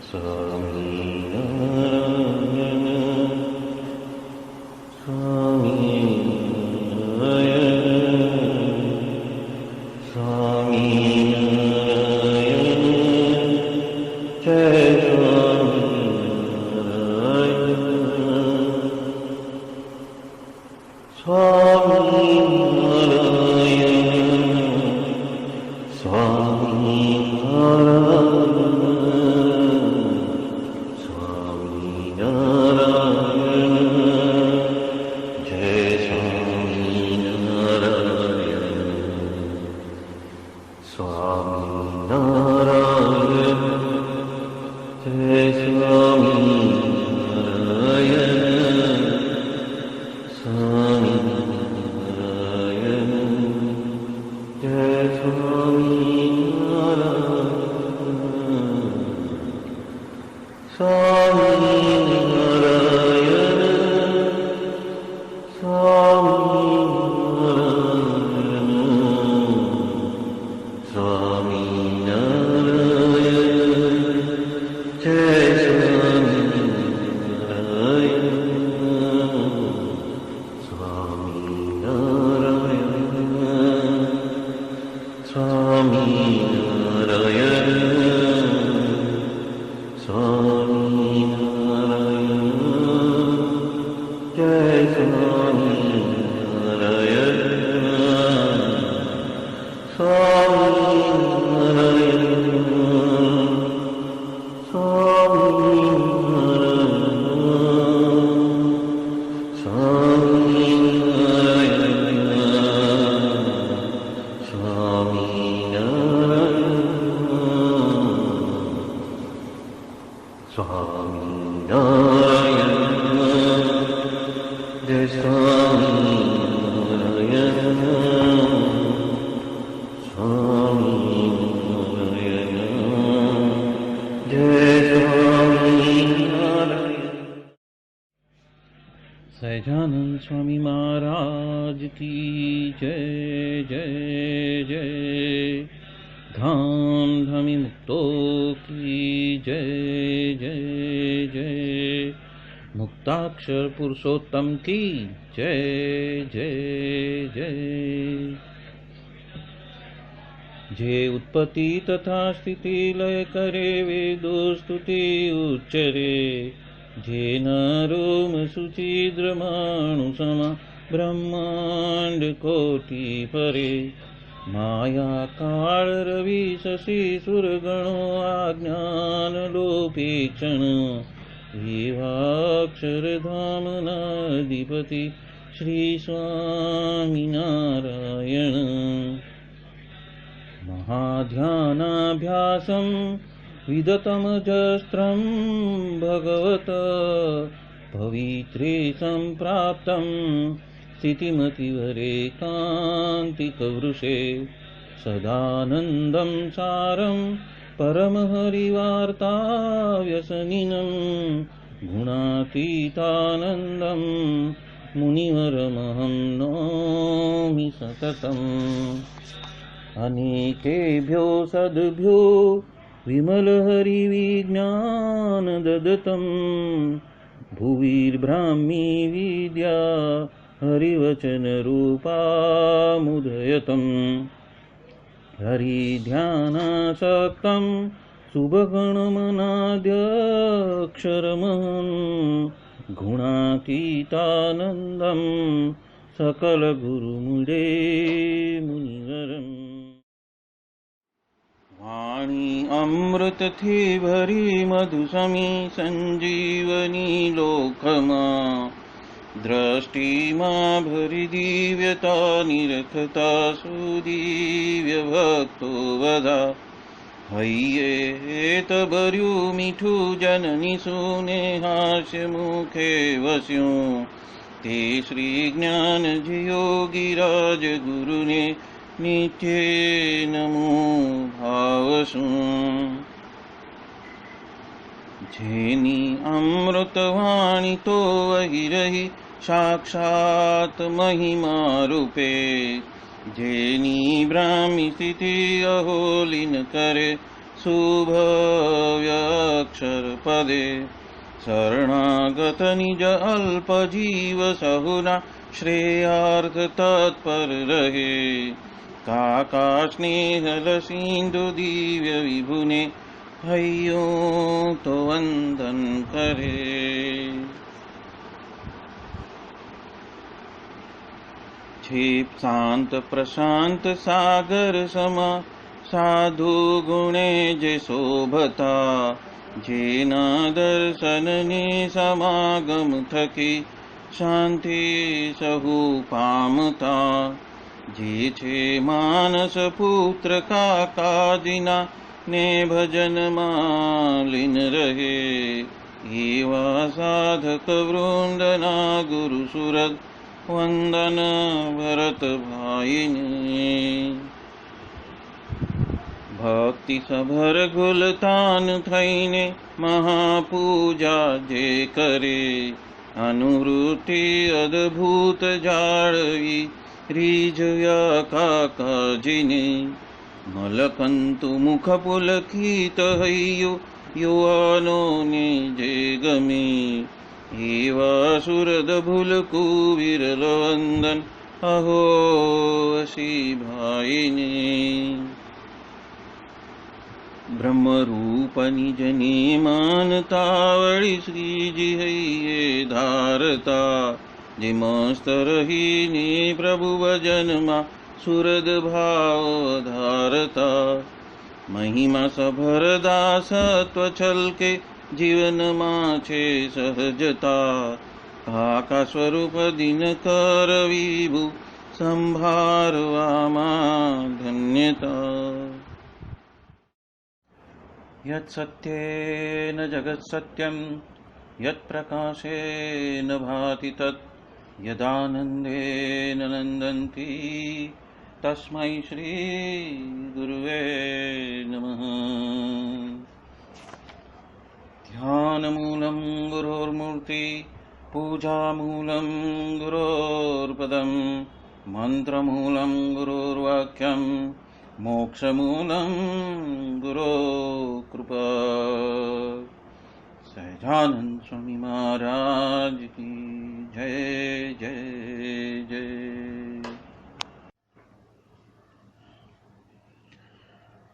स्वामीनारायण स्वामीनारायण स्वामीनारायण जय स्वामीनारायण स्वामीनारायण स्वामीनारायण जय स्वामीनारायण स्वामीनारायण जय स्वामीनारायण जय स्वामीनारायण स्वामीनारायण स्वामीनारायण स्वामीनारायण जय स्वामीनारायण स्वामीनारायण स्वामीनारायण जय स्वामीनारायण स्वामीनारायण स्वामीनारायण स्वामीनारायण जय स्वामीनारायण स्वामीनारायण जय स्वामीनारायण। सहजानंद स्वामी महाराज की जय जय जय। धाम धमी मुक्तों की जय जय जय। मुक्ताक्षर पुरुषोत्तम की जय जय जय। जे उत्पत्ति तथा स्थिति लय करे वेदो स्तुति उच्चरे। जे नरोम सुचिद्रमाणु समा ब्रह्मांड कोटि परे। माया काल रवि शशि सुरगणो आज्ञान लोपेक्षण। एवाक्षरधाम नाधिपति श्री स्वामीनारायण। महाध्यानाभ्यासं विदतमजस्त्रं भगवत पवित्रे सम्प्राप्तं। स्थितिमतिवरे कान्तिकवृषे सदानन्दं सारं परमहरिवार्ताव्यसनिनं। गुणातीतानन्दं मुनिवरमहं नौमि सततम्। अनेकेभ्यो सद्भ्यो विमलहरिविज्ञान ददतं। भुविर्ब्राह्मी विद्या हरिवचनरूपामुदयतं। हरिध्यानासक्तं शुभगणमनाद्यक्षरमहं। गुणातीतानन्दं सकलगुरुमुदे मुनिवरम्। वाणी अमृत थी भरी मधुसमी संजीवनी लोकमा। दृष्टि मां भरी दिव्यता निरखता सुदिव्य भक्तो वदा। हय्ये भर्यु मीठू जननी सुने हास्य मुखे वस्यूं। ते श्री ज्ञान योगिराज गुरुने नित्ये नमो भावसु। जेनी अमृतवाणी तो वही रही साक्षात महिमा रूपे। जेनी ब्राह्मी स्थिति अहोलिन करे शुभव्यक्षरपदे शरणागत निज अल्पजीव सहुना श्रेयार्थ तत्पर रहे काका स्नेहल सिंधु दिव्य विभुने हयो तो वंदन करे। क्षिप शांत प्रशांत सागर समा साधु गुणे जे शोभता जेना दर्शन ने समागम थकी शांति सहु पामता जे छे मानस पुत्र का काजिना ने भजन मालिन रहे एवा साधक वृंदना गुरु सुरत वंदन भरत भाईने। भक्ति सभर गुलतान थईने महापूजा जे करे अनुवृत्ति अद्भुत जाळवी रीझया काकाजीने मलकंतु मुख पुलकित हय्यो युवानो ने जे गमे एवा सुरद भूलकु विरल वंदन अहो असी भाईने। ब्रह्म रूप निज ने मानता वळी श्रीजी हइये धारता जे मस्त रहीने प्रभु भजन मा सुरद भाव धारता महिमा सभर दासत्व छलके जीवन माछे सहजता काका स्वरूप दिन कर विभु संभारवामा धन्यता। यत् सत्येन जगत् सत्यं यत् प्रकाशेन भाति तत् यदानन्देन नन्दन्ति तस्मै श्री गुरुवे नमः। ध्यानमूलं गुरोर्मूर्ति पूजामूलं गुरोर्पदं मन्त्रमूलं गुरोर्वाक्यं मोक्षमूलं गुरो कृपा। सहजानंद स्वामी महाराज की जय जय जय।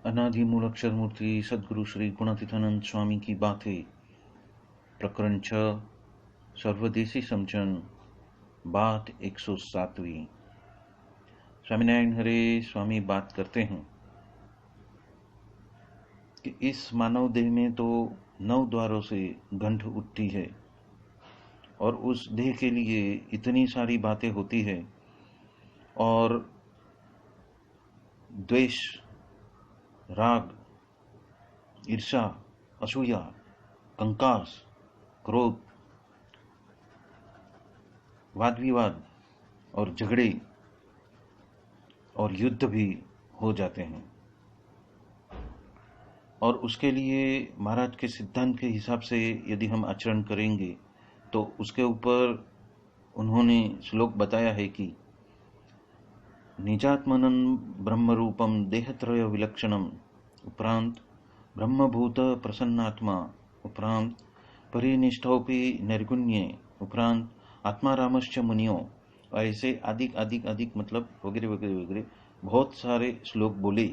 अनादि मूल अक्षर मूर्ति सद्गुरु श्री गुणातीतानंद स्वामी की बातें प्रकरण 6 सर्वदेशी समझन बात 107वीं। स्वामीनारायण हरे स्वामी बात करते हैं कि इस मानव देह में तो 9 द्वारों से गंध उठती है और उस देह के लिए इतनी सारी बातें होती है और द्वेष राग ईर्षा असूया कंकास क्रोध वाद विवाद और झगड़े और युद्ध भी हो जाते हैं। और उसके लिए महाराज के सिद्धांत के हिसाब से यदि हम आचरण करेंगे तो उसके ऊपर उन्होंने श्लोक बताया है कि निजात्मनं ब्रह्मरूपम देहत्रय विलक्षणम उपरांत ब्रह्मभूत प्रसन्नात्मा उपरांत परिनिष्ठोपि निर्गुण्ये उपरांत आत्मारामश्च मुनियो ऐसे अधिक अधिक अधिक मतलब वगैरह वगैरह वगैरह बहुत सारे श्लोक बोले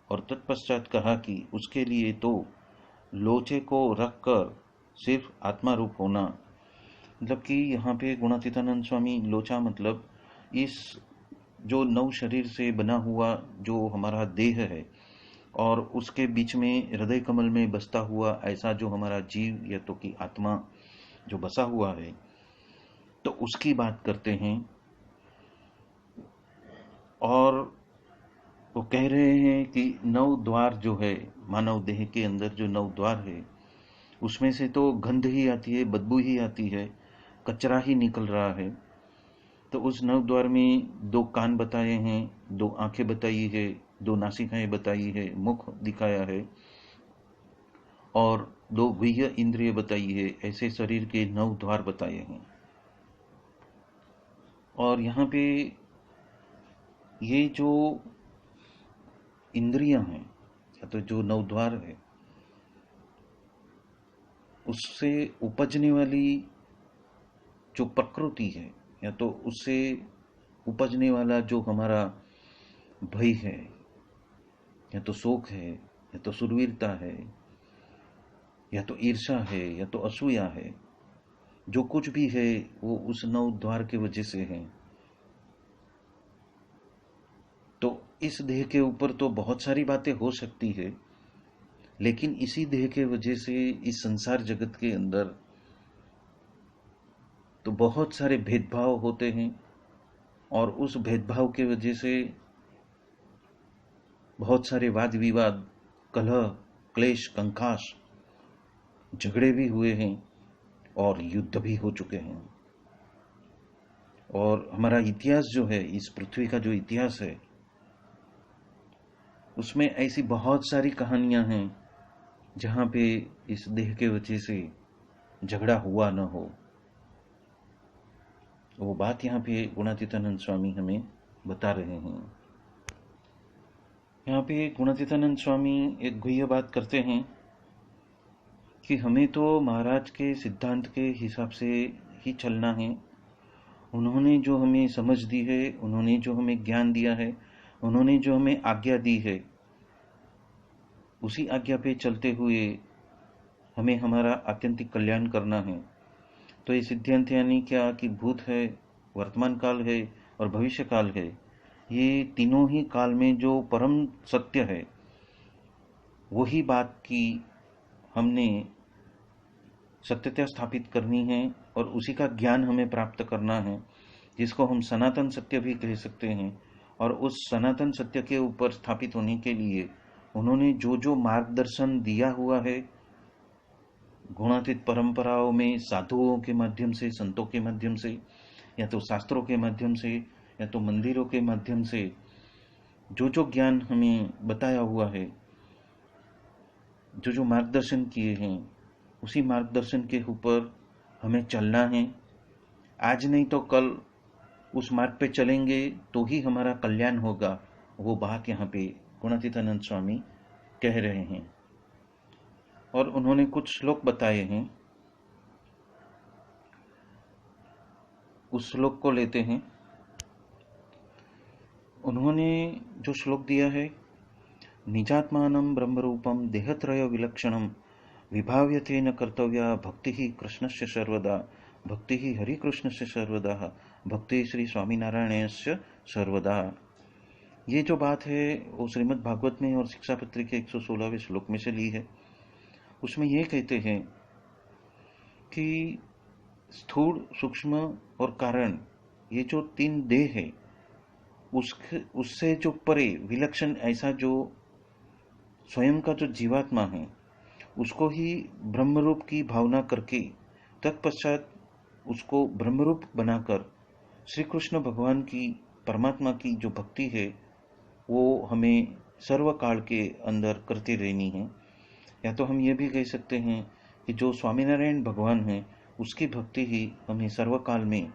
और तत्पश्चात कहा कि उसके लिए तो लोचे को रखकर सिर्फ आत्मा रूप होना, मतलब कि यहाँ पे गुणातीतानंद स्वामी लोचा मतलब इस जो 9 शरीर से बना हुआ जो हमारा देह है और उसके बीच में हृदय कमल में बसता हुआ ऐसा जो हमारा जीव या तो कि आत्मा जो बसा हुआ है तो उसकी बात करते हैं। और वो कह रहे हैं कि 9 द्वार जो है मानव देह के अंदर जो 9 द्वार है उसमें से तो गंध ही आती है, बदबू ही आती है, कचरा ही निकल रहा है। तो उस 9 द्वार में 2 कान बताए हैं, 2 आंखें बताई है, 2 नासिकाएं बताई है, मुख दिखाया है और 2 बाह्य इंद्रिय बताई है। ऐसे शरीर के 9 द्वार बताए हैं। और यहाँ पे ये जो इंद्रियां हैं या तो जो नवद्वार है, उससे उपजने वाली जो प्रकृति है, या तो उससे उपजने वाला जो हमारा भय है, या तो शोक है, या तो सुरवीरता है, या तो ईर्षा है, या तो असूया है, जो कुछ भी है वो उस नवद्वार के वजह से है। तो इस देह के ऊपर तो बहुत सारी बातें हो सकती है, लेकिन इसी देह के वजह से इस संसार जगत के अंदर तो बहुत सारे भेदभाव होते हैं, और उस भेदभाव के वजह से बहुत सारे वाद विवाद, कलह, क्लेश, कंकास, झगड़े भी हुए हैं और युद्ध भी हो चुके हैं। और हमारा इतिहास जो है, इस पृथ्वी का जो इतिहास है, उसमें ऐसी बहुत सारी कहानियां हैं जहां पे इस देह के वजह से झगड़ा हुआ न हो। वो बात यहाँ पे गुणातीतानंद स्वामी हमें बता रहे हैं। यहाँ पे गुणातीतानंद स्वामी एक गुह्य बात करते हैं कि हमें तो महाराज के सिद्धांत के हिसाब से ही चलना है। उन्होंने जो हमें समझ दी है, उन्होंने जो हमें ज्ञान दिया है, उन्होंने जो हमें आज्ञा दी है, उसी आज्ञा पे चलते हुए हमें हमारा आत्यंतिक कल्याण करना है। तो ये सिद्धांत यानी क्या कि भूत है, वर्तमान काल है और भविष्य काल है, ये तीनों ही काल में जो परम सत्य है, वही बात की हमने सत्यता स्थापित करनी है और उसी का ज्ञान हमें प्राप्त करना है, जिसको हम सनातन सत्य भी कह सकते हैं। और उस सनातन सत्य के ऊपर स्थापित होने के लिए उन्होंने जो जो मार्गदर्शन दिया हुआ है, गुणातीत परंपराओं में साधुओं के माध्यम से, संतों के माध्यम से, या तो शास्त्रों के माध्यम से, या तो मंदिरों के माध्यम से, जो जो ज्ञान हमें बताया हुआ है, जो जो मार्गदर्शन किए हैं, उसी मार्गदर्शन के ऊपर हमें चलना है। आज नहीं तो कल उस मार्ग पे चलेंगे तो ही हमारा कल्याण होगा। वो बात यहाँ पे गुणातीतानंद स्वामी कह रहे हैं। और उन्होंने कुछ श्लोक बताए हैं, उस श्लोक को लेते हैं। उन्होंने जो श्लोक दिया है, निजात्मानं ब्रह्मरूपम देहत्रय विलक्षणम विभाव्यते न कर्तव्या भक्ति ही कृष्णस्य सर्वदा, भक्ति ही हरिकृष्णस्य सर्वदा, भक्ति श्री स्वामीनारायणस्य सर्वदा। ये जो बात है वो श्रीमद् भागवत में और शिक्षापत्री के 116वें श्लोक में से ली है। उसमें ये कहते हैं कि स्थूल, सूक्ष्म और कारण, ये जो तीन देह है, उससे जो परे विलक्षण ऐसा जो स्वयं का जो जीवात्मा है, उसको ही ब्रह्मरूप की भावना करके तत्पश्चात उसको ब्रह्मरूप बनाकर श्री कृष्ण भगवान की, परमात्मा की जो भक्ति है, वो हमें सर्वकाल के अंदर करती रहनी है। या तो हम ये भी कह सकते हैं कि जो स्वामीनारायण भगवान हैं, उसकी भक्ति ही हमें सर्वकाल में,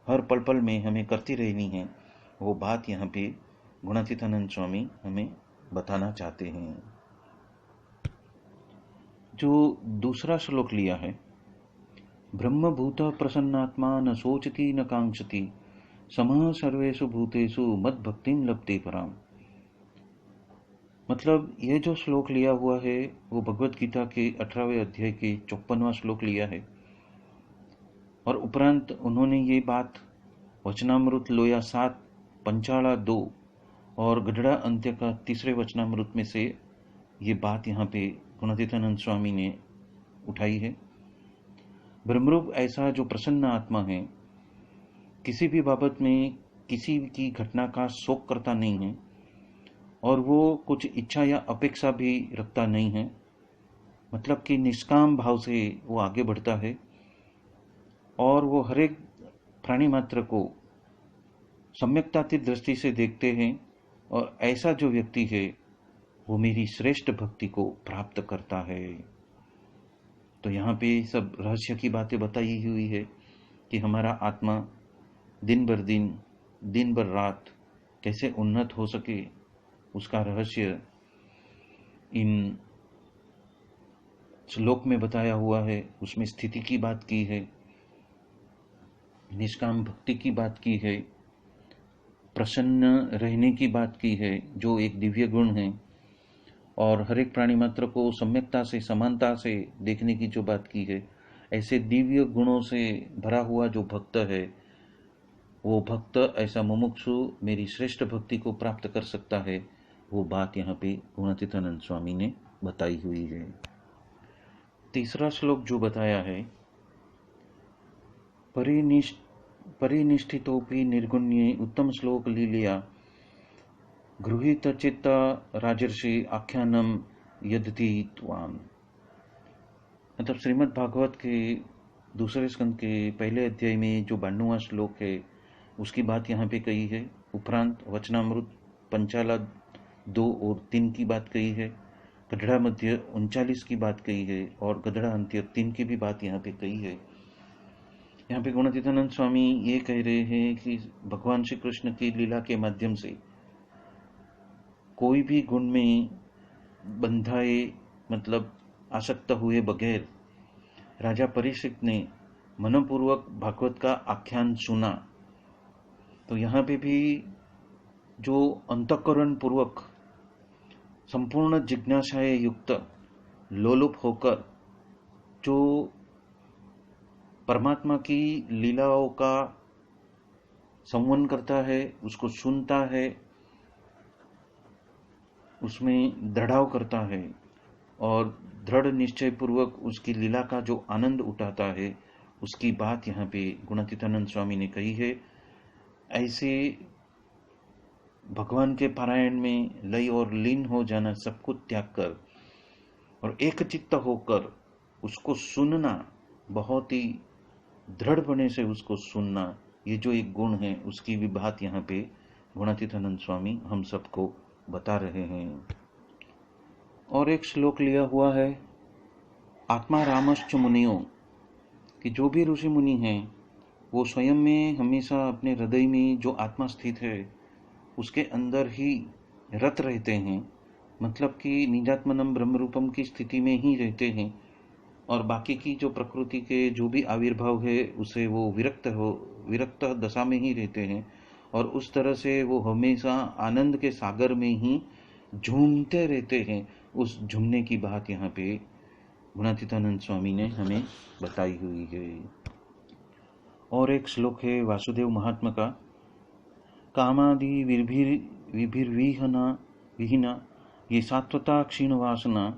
हर पल पल में हमें करती रहनी है। वो बात यहाँ पे गुणातीतानंद स्वामी हमें बताना चाहते हैं। जो दूसरा श्लोक लिया है, ब्रह्मभूत प्रसन्नात्मा न सोचती न कांक्षति समः सर्वेषु भूतेषु मद भक्तिं लभते पराम। मतलब ये जो श्लोक लिया हुआ है वो भगवत गीता के 18वें अध्याय के 54वां श्लोक लिया है। और उपरांत उन्होंने ये बात वचनामृत लोया 7, पंचाला 2 और गढ़ड़ा अंत्य का 3रे वचनामृत में से ये बात यहाँ पे गुणातीतानंद स्वामी ने उठाई है। ब्रह्मरूप ऐसा जो प्रसन्न आत्मा है, किसी भी बाबत में किसी की घटना का शोक करता नहीं है, और वो कुछ इच्छा या अपेक्षा भी रखता नहीं है। मतलब कि निष्काम भाव से वो आगे बढ़ता है, और वो हर एक प्राणी मात्र को सम्यक्तातीत दृष्टि से देखते हैं। और ऐसा जो व्यक्ति है वो मेरी श्रेष्ठ भक्ति को प्राप्त करता है। तो यहाँ पे सब रहस्य की बातें बताई हुई है कि हमारा आत्मा दिन भर रात कैसे उन्नत हो सके, उसका रहस्य इन श्लोक में बताया हुआ है, उसमें स्थिति की बात की है, निष्काम भक्ति की बात की है, प्रसन्न रहने की बात की है जो एक दिव्य गुण है, और हर एक प्राणी मात्र को सम्यकता से समानता से देखने की जो बात की है, ऐसे दिव्य गुणों से भरा हुआ जो भक्त है, वो भक्त ऐसा मुमुक्षु मेरी श्रेष्ठ भक्ति को प्राप्त कर सकता है, वो बात यहाँ पे गुणातीतानंद स्वामी ने बताई हुई है। तीसरा श्लोक जो बताया है, परिनिष्ठितोपि निर्गुण्ये उत्तम श्लोक लीलिया गृहीत चित्त राजर्षि आख्यानम यदति त्वाम। मतलब श्रीमद् भागवत के दूसरे स्कंद के पहले अध्याय में जो 92वां श्लोक है उसकी बात यहाँ पे कही है। उपरांत वचनामृत पंचाला 2 और 3 की बात कही है, गधड़ा मध्य 39 की बात कही है, और गधड़ा अंत्य 3 की भी बात यहाँ पे कही है। यहाँ पे गुणातीतानंद स्वामी ये कह रहे हैं कि भगवान श्री कृष्ण की लीला के माध्यम से कोई भी गुण में बंधाए, मतलब आसक्त हुए बगैर राजा परीक्षित ने मनपूर्वक भागवत का आख्यान सुना। तो यहाँ पे भी जो अंतःकरण पूर्वक संपूर्ण जिज्ञासाएं युक्त लोलुप होकर जो परमात्मा की लीलाओं का संवन करता है, उसको सुनता है, उसमें दृढ़ाव करता है और दृढ़ निश्चय पूर्वक उसकी लीला का जो आनंद उठाता है, उसकी बात यहाँ पे गुणातीतानंद स्वामी ने कही है। ऐसे भगवान के पारायण में लय और लीन हो जाना, सब कुछ त्याग कर और एक चित्त होकर उसको सुनना, बहुत ही दृढ़पने से उसको सुनना, ये जो एक गुण है उसकी भी बात यहाँ पे गुणातीतानंद स्वामी हम सबको बता रहे हैं। और एक श्लोक लिया हुआ है, आत्मा रामश्च मुनियों, कि जो भी ऋषि मुनि हैं वो स्वयं में हमेशा अपने हृदय में जो आत्मा स्थित है उसके अंदर ही रत रहते हैं, मतलब कि निजात्मनम ब्रह्म रूपम की स्थिति में ही रहते हैं, और बाकी की जो प्रकृति के जो भी आविर्भाव है उसे वो विरक्त दशा में ही रहते हैं, और उस तरह से वो हमेशा आनंद के सागर में ही झूमते रहते हैं। उस झूमने की बात यहाँ पे गुणातीतानंद स्वामी ने हमें बताई हुई है। और एक श्लोक है वासुदेव महात्मा का, कामादि विहीना ये सात्वता क्षीण वासना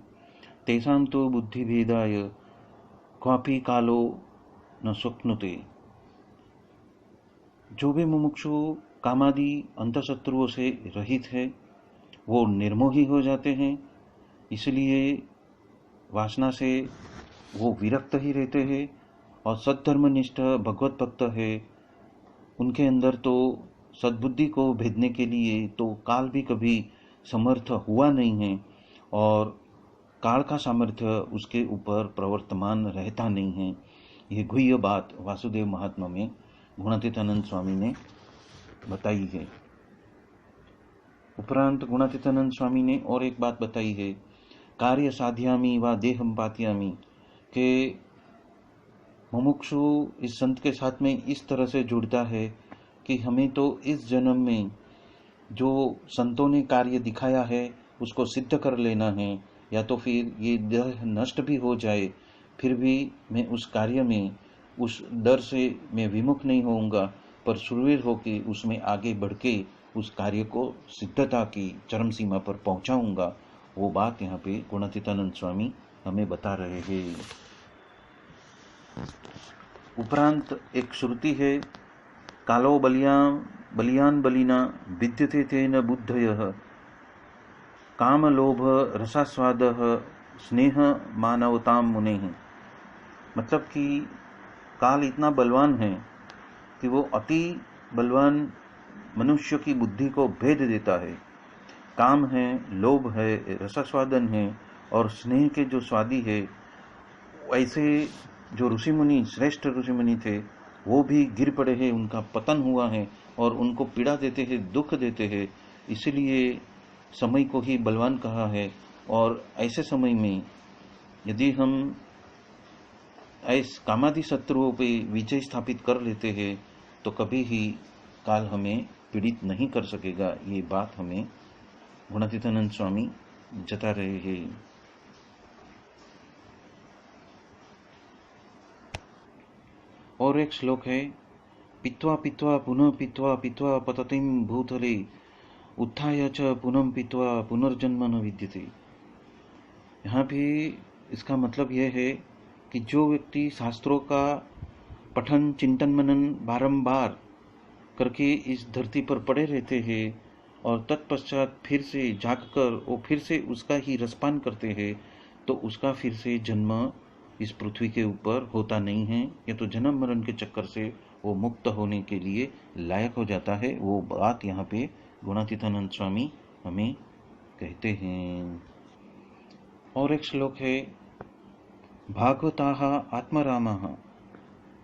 तेषां तो बुद्धि भेदाय क्वापि कालो न स्वप्नुते। जो भी मुमुक्षु कामादि अंतःशत्रुओं से रहित है वो निर्मोही हो जाते हैं, इसलिए वासना से वो विरक्त ही रहते हैं, और सद्धर्मनिष्ठ भगवत भक्त है उनके अंदर तो सद्बुद्धि को भेदने के लिए तो काल भी कभी समर्थ हुआ नहीं है, और काल का सामर्थ्य उसके ऊपर प्रवर्तमान रहता नहीं है। ये गुह्य बात वासुदेव महात्मा में गुणातीतानंद स्वामी ने बताई है। उपरांत गुणातीतानंद स्वामी ने और एक बात बताई है, कार्य साध्यामी व देहम पात्यामी, के मुमुक्षु इस संत के साथ में इस तरह से जुड़ता है कि हमें तो इस जन्म में जो संतों ने कार्य दिखाया है उसको सिद्ध कर लेना है, या तो फिर ये देह नष्ट भी हो जाए फिर भी मैं उस कार्य में उस डर से मैं विमुख नहीं होऊंगा, पर सुरवीर होकर उसमें आगे बढ़ के उस कार्य को सिद्धता की चरम सीमा पर पहुंचाऊंगा। वो बात यहाँ पे गुणातीतानंद स्वामी हमें बता रहे हैं। उपरांत एक श्रुति है, कालो बलियान बलिना विद्यते तेन बुद्धयः काम लोभ रसास्वादः स्नेह मानवताम मुनेः। मतलब कि काल इतना बलवान है कि वो अति बलवान मनुष्य की बुद्धि को भेद देता है। काम है, लोभ है, रसास्वादन है और स्नेह के जो स्वादी है, ऐसे जो ऋषि मुनि, श्रेष्ठ ऋषि मुनि थे वो भी गिर पड़े हैं, उनका पतन हुआ है और उनको पीड़ा देते हैं, दुख देते हैं। इसलिए समय को ही बलवान कहा है और ऐसे समय में यदि हम ऐसे कामादि शत्रुओं पे विजय स्थापित कर लेते हैं तो कभी ही काल हमें पीड़ित नहीं कर सकेगा। ये बात हमें गुणातीतानंद स्वामी जता रहे हैं। और एक श्लोक है, पीत्वा पीत्वा पुनः पीत्वा पीत्वा पततिम भूतले उत्थाय च पुनः पीत्वा पुनर्जन्म न विद्यते। यहाँ भी इसका मतलब यह है कि जो व्यक्ति शास्त्रों का पठन चिंतन मनन बारंबार करके इस धरती पर पड़े रहते हैं और तत्पश्चात फिर से जागकर वो फिर से उसका ही रसपान करते हैं, तो उसका फिर से जन्म इस पृथ्वी के ऊपर होता नहीं है। या तो जन्म मरण के चक्कर से वो मुक्त होने के लिए लायक हो जाता है। वो बात यहाँ पे गुणातीतानंद स्वामी हमें कहते हैं। और एक श्लोक है, भागवताः आत्मारामाः,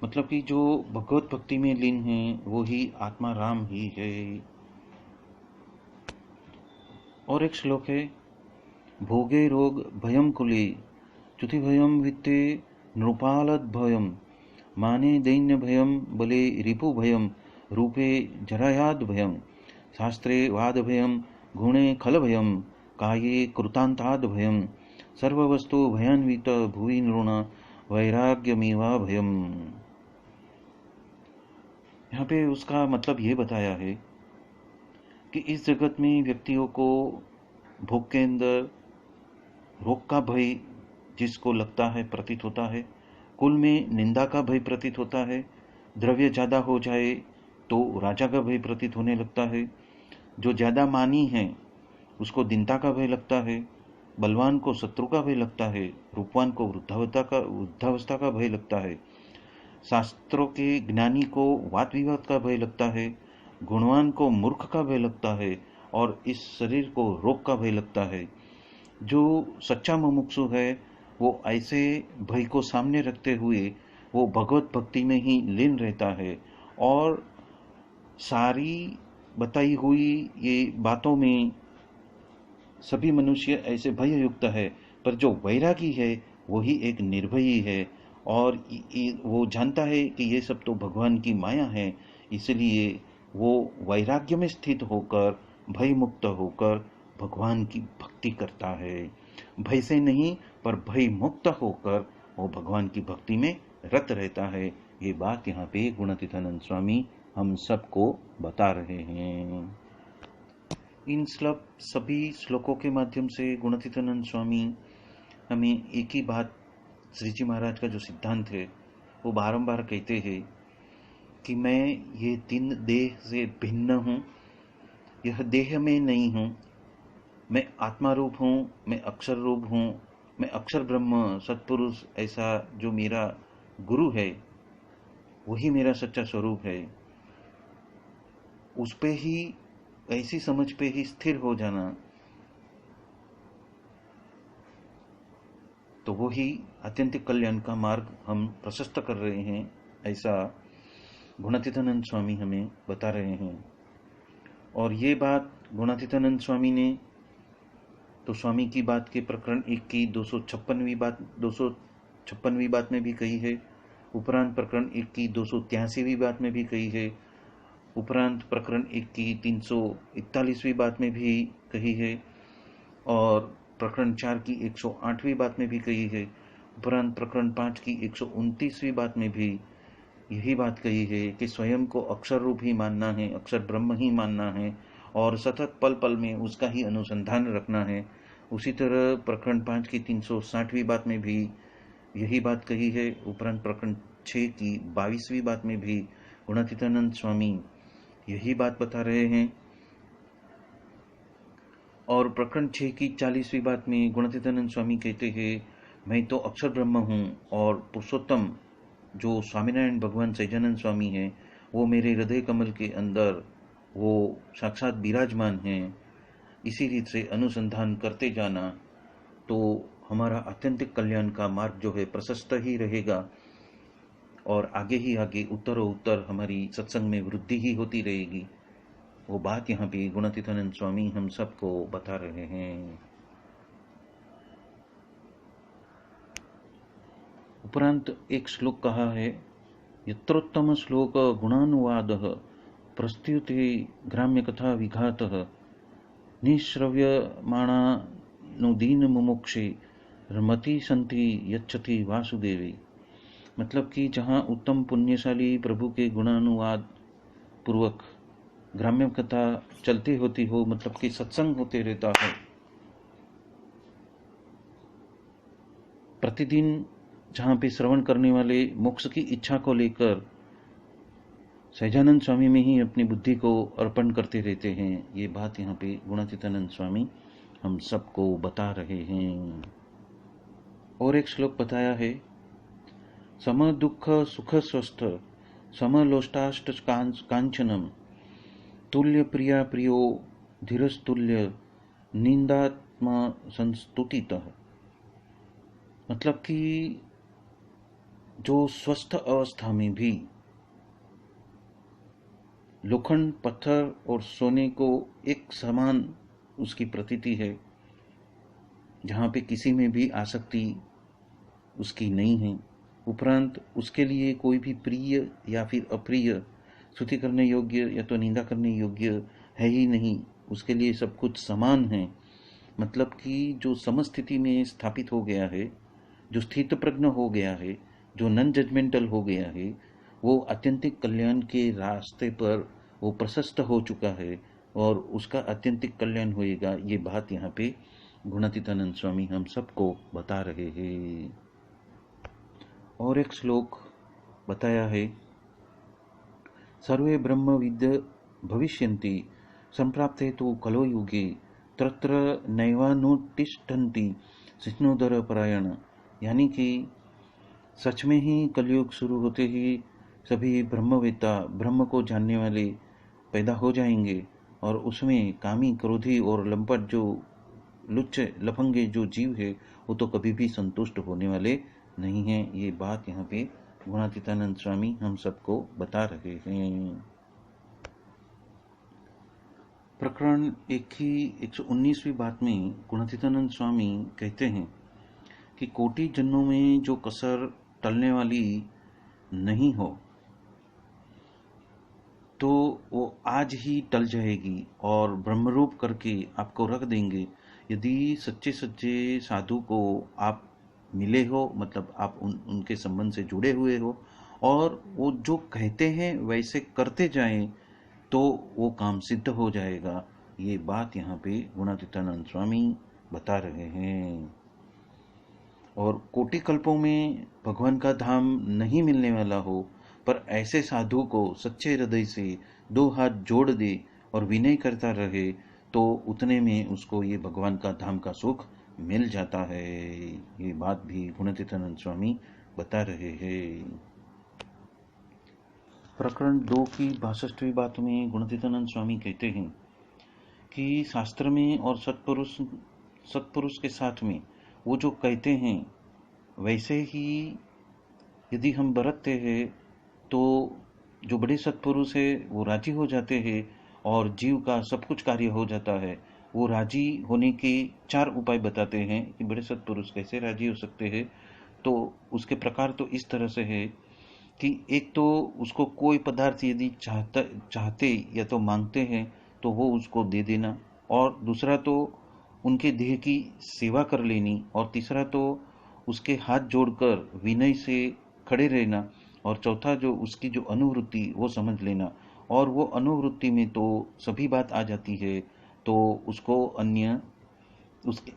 मतलब कि जो भगवत भक्ति में लीन है वो ही आत्मा राम ही है। और एक श्लोक है, भोगे रोग भयम कुले च्युति भयम वित्ते नृपालद भयम माने दैन्य भयम बले रिपु भयम रूपे जरायाद भयम शास्त्रे वाद भयम गुणे खल भयम काये कृतांताद भयम सर्ववस्तु भयान्वित भुवि नृण वैराग्यमेवा भयम। यहाँ पे उसका मतलब ये बताया है कि इस जगत में व्यक्तियों को भोग के अंदर रोग का भय जिसको लगता है प्रतीत होता है, कुल में निंदा का भय प्रतीत होता है, द्रव्य ज़्यादा हो जाए तो राजा का भय प्रतीत होने लगता है, जो ज़्यादा मानी है उसको दीनता का भय लगता है, बलवान को शत्रु का भय लगता है, रूपवान को वृद्धावस्था का भय लगता है, शास्त्रों के ज्ञानी को वाद विवाद का भय लगता है, गुणवान को मूर्ख का भय लगता है और इस शरीर को रोग का भय लगता है। जो सच्चा मुमुक्षु है वो ऐसे भय को सामने रखते हुए वो भगवत भक्ति में ही लीन रहता है और सारी बताई हुई ये बातों में सभी मनुष्य ऐसे भययुक्त है, पर जो वैरागी है वही एक निर्भयी है और वो जानता है कि ये सब तो भगवान की माया है, इसलिए वो वैराग्य में स्थित होकर भय मुक्त होकर भगवान की भक्ति करता है। भय से नहीं पर भय मुक्त होकर वो भगवान की भक्ति में रत रहता है। ये बात यहाँ पे गुणातीतानंद स्वामी हम सबको बता रहे हैं। इन सभी श्लोकों के माध्यम से गुणातीतानंद स्वामी हमें एक ही बात, श्री जी महाराज का जो सिद्धांत है वो बारंबार कहते हैं कि मैं ये तीन देह से भिन्न हूँ, यह देह में नहीं हूँ, मैं आत्मा रूप हूँ, मैं अक्षर रूप हूँ, मैं अक्षर ब्रह्म सत्पुरुष, ऐसा जो मेरा गुरु है वही मेरा सच्चा स्वरूप है। उस पे ही, ऐसी समझ पे ही स्थिर हो जाना, तो वही आत्यंतिक कल्याण का मार्ग हम प्रशस्त कर रहे हैं, ऐसा गुणातीतानंद स्वामी हमें बता रहे हैं। और ये बात गुणातीतानंद स्वामी ने तो स्वामी की बात के प्रकरण 1 की 256वीं बात में भी कही है, उपरांत प्रकरण 1 की 283वीं बात में भी कही है, उपरांत प्रकरण 1 की 341वीं बात में भी कही है और प्रकरण 4 की 108वीं बात में भी कही है, उपरांत प्रकरण 5 की 129वीं बात में भी यही बात कही है कि स्वयं को अक्षर रूप ही मानना है, अक्षर ब्रह्म ही मानना है और सतत पल पल में उसका ही अनुसंधान रखना है। उसी तरह प्रकरण 5 की 360वीं बात में भी यही बात कही है, उपरांत प्रकरण 6 की 22वीं बात में भी गुणातीतानंद स्वामी यही बात बता रहे हैं। और प्रकरण 6 की 40वीं बात में गुणातीतानंद स्वामी कहते हैं, मैं तो अक्षर ब्रह्म हूँ और पुरुषोत्तम जो स्वामीनारायण भगवान सहजानंद स्वामी हैं वो मेरे हृदय कमल के अंदर वो साक्षात विराजमान हैं। इसी रीत से अनुसंधान करते जाना तो हमारा आत्यंतिक कल्याण का मार्ग जो है प्रशस्त ही रहेगा और आगे ही आगे उत्तर हमारी सत्संग में वृद्धि ही होती रहेगी। वो बात यहाँ पे गुणातीतानंद स्वामी हम सबको बता रहे हैं। उपरांत एक श्लोक कहा है, यत्रोत्तम श्लोक गुणानुवादः प्रस्तुते ग्राम्य कथा विघातः निःश्रव्यमाणानुदीन मुमुक्षे रमति संति यच्छति वासुदेवे। मतलब कि जहाँ उत्तम पुण्यशाली प्रभु के गुणानुवाद पूर्वक ग्राम्य कथा चलती होती हो, मतलब कि सत्संग होते रहता है, प्रतिदिन जहाँ पे श्रवण करने वाले मोक्ष की इच्छा को लेकर सहजानंद स्वामी में ही अपनी बुद्धि को अर्पण करते रहते हैं। ये बात यहाँ पे गुणातीतानंद स्वामी हम सबको बता रहे हैं। और एक श्लोक बताया है, सम दुख सुख स्वस्थ समलोष्टाष्ट कांचनम तुल्य प्रिया प्रियो धीरस्तुल्य निंदात्मा संस्तुतितः। मतलब कि जो स्वस्थ अवस्था में भी लोखंड पत्थर और सोने को एक समान उसकी प्रतीति है, जहाँ पे किसी में भी आसक्ति उसकी नहीं है, उपरांत उसके लिए कोई भी प्रिय या फिर अप्रिय, स्तुति करने योग्य या तो निंदा करने योग्य है ही नहीं, उसके लिए सब कुछ समान है। मतलब कि जो समस्थिति में स्थापित हो गया है, जो स्थित प्रज्ञ हो गया है, जो नॉन जजमेंटल हो गया है, वो आत्यंतिक कल्याण के रास्ते पर वो प्रशस्त हो चुका है और उसका आत्यंतिक कल्याण होएगा। ये बात यहाँ पे गुणातीतानंद स्वामी हम सबको बता रहे हैं। और एक श्लोक बताया है, सर्वे ब्रह्म विद्य भविष्यन्ति संप्राप्ते तो कलो युगे तत्र नैवानुतिष्ठन्ति सिष्णोदर परायण। यानी कि सच में ही कलयुग शुरू होते ही सभी ब्रह्मवेत्ता, ब्रह्म को जानने वाले पैदा हो जाएंगे और उसमें कामी, क्रोधी और लंपट जो लुच्चे लफंगे जो जीव है वो तो कभी भी संतुष्ट होने वाले नहीं हैं। ये बात यहाँ पे गुणातीतानंद स्वामी हम सबको बता रहे हैं। प्रकरण 119वीं बात में गुणातीतानंद स्वामी कहते हैं कि कोटि जन्मों में जो कसर टलने वाली नहीं हो तो वो आज ही टल जाएगी और ब्रह्मरूप करके आपको रख देंगे। यदि सच्चे सच्चे साधु को आप मिले हो, मतलब आप उनके संबंध से जुड़े हुए हो और वो जो कहते हैं वैसे करते जाएं तो वो काम सिद्ध हो जाएगा। ये बात यहाँ पे गुणातीतानंद स्वामी बता रहे हैं। और कोटि कल्पों में भगवान का धाम नहीं मिलने वाला हो, पर ऐसे साधु को सच्चे हृदय से 2 हाथ जोड़ दे और विनय करता रहे तो उतने में उसको ये भगवान का धाम का सुख मिल जाता है। ये बात भी गुणातीतानंद स्वामी बता रहे हैं। प्रकरण 2 की 62वीं बात में गुणातीतानंद स्वामी कहते हैं कि शास्त्र में और सत्पुरुष के साथ में वो जो कहते हैं वैसे ही यदि हम बरतते हैं तो जो बड़े सत्पुरुष है वो राजी हो जाते हैं और जीव का सब कुछ कार्य हो जाता है। वो राजी होने के 4 उपाय बताते हैं कि बड़े सत्पुरुष कैसे राजी हो सकते हैं। तो उसके प्रकार तो इस तरह से है कि एक तो उसको कोई पदार्थ यदि चाहते या तो मांगते हैं तो वो उसको दे देना, और दूसरा तो उनके देह की सेवा कर लेनी, और तीसरा तो उसके हाथ जोड़कर विनय से खड़े रहना, और चौथा जो उसकी जो अनुवृत्ति वो समझ लेना। और वो अनुवृत्ति में तो सभी बात आ जाती है, तो उसको अन्य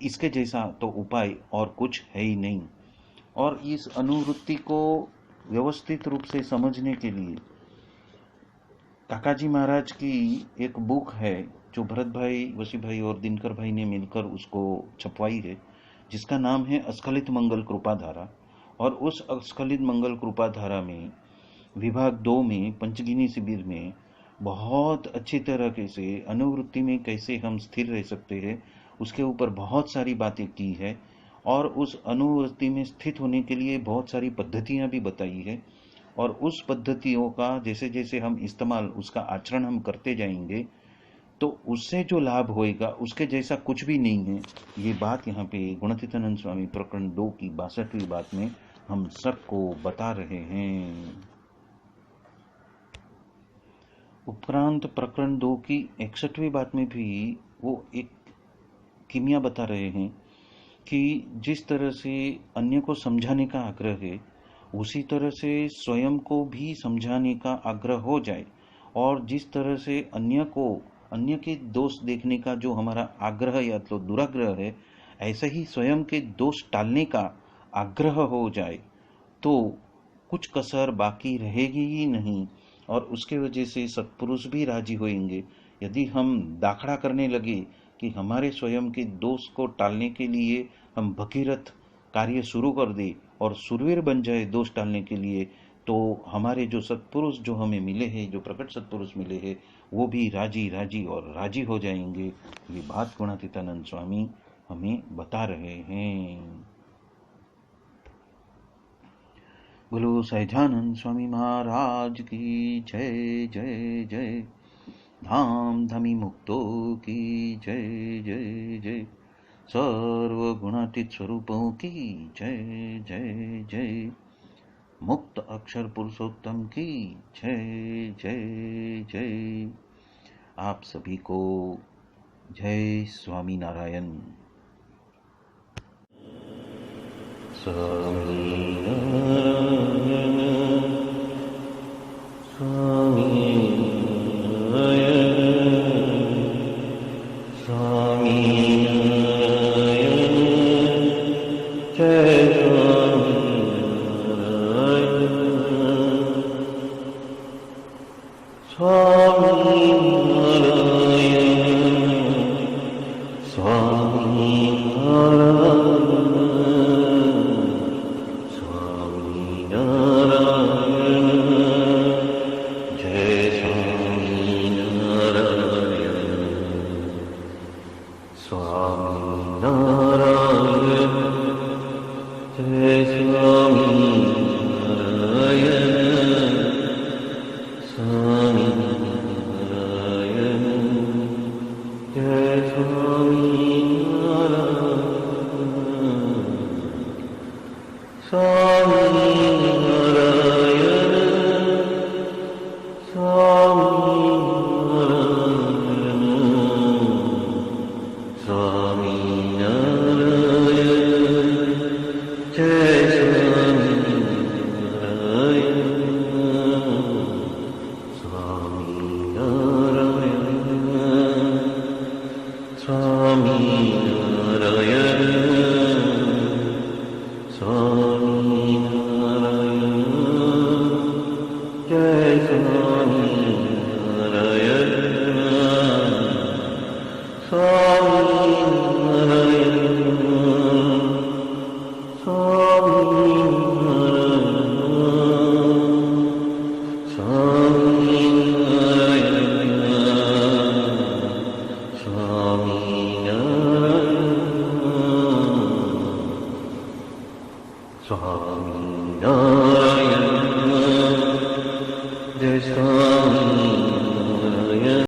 इसके जैसा तो उपाय और कुछ है ही नहीं। और इस अनुवृत्ति को व्यवस्थित रूप से समझने के लिए काकाजी महाराज की एक बुक है जो भरत भाई, वसी भाई और दिनकर भाई ने मिलकर उसको छपवाई है, जिसका नाम है अस्खलित मंगल कृपाधारा। और उस अस्खलित मंगल कृपाधारा में विभाग 2 में पंचगिनी शिविर में बहुत अच्छी तरह से अनुवृत्ति में कैसे हम स्थिर रह सकते हैं उसके ऊपर बहुत सारी बातें की है। और उस अनुवृत्ति में स्थित होने के लिए बहुत सारी पद्धतियां भी बताई है, और उस पद्धतियों का जैसे जैसे हम इस्तेमाल, उसका आचरण हम करते जाएंगे तो उससे जो लाभ होएगा उसके जैसा कुछ भी नहीं है। ये बात यहाँ पे गुणातीतानंद स्वामी प्रकरण 2 की 62वीं बात में हम सबको बता रहे हैं। उपरांत प्रकरण 2 की 61वीं बात में भी वो एक कीमिया बता रहे हैं कि जिस तरह से अन्य को समझाने का आग्रह है, उसी तरह से स्वयं को भी समझाने का आग्रह हो जाए, और जिस तरह से अन्य के दोष देखने का जो हमारा आग्रह या तो दुराग्रह है, ऐसे ही स्वयं के दोष टालने का आग्रह हो जाए तो कुछ कसर बाकी रहेगी ही नहीं, और उसके वजह से सत्पुरुष भी राजी होंगे। यदि हम दाखड़ा करने लगे कि हमारे स्वयं के दोष को टालने के लिए हम भगीरथ कार्य शुरू कर दे और सुरवीर बन जाए दोष टालने के लिए, तो हमारे जो सत्पुरुष जो हमें मिले हैं, जो प्रकट सत्पुरुष मिले हैं, वो भी राजी हो जाएंगे। ये बात गुणातीतानंद स्वामी हमें बता रहे हैं। बोलो सहजानंद स्वामी महाराज की जय जय जय। धाम धमी मुक्तो की जय जय जय। सर्व गुणातीत स्वरूपों की जय जय जय। मुक्त अक्षर पुरुषोत्तम की जय जय जय। आप सभी को जय स्वामी नारायण। स्वामी नारायण स्वामी नारायण स्वामी नारायण जय स्वामी नारायण स्वामी नारायण स्वामी नारायण जय स्वामी नारायण स्वामी नारायण जय स्वामी नारायण स्वामी नारायण जय स्वामी नारायण स्वामी नारायण स्वामी नारायण स्वामी नारायण जय स्वामी नारायण स्वामी नारायण स्वामी नारायण स्वामी नारायण जय स्वामी नारायण स्वामी नारायण स्वामी नारायण स्वामी नारायण स्वामी नारायण स्वामी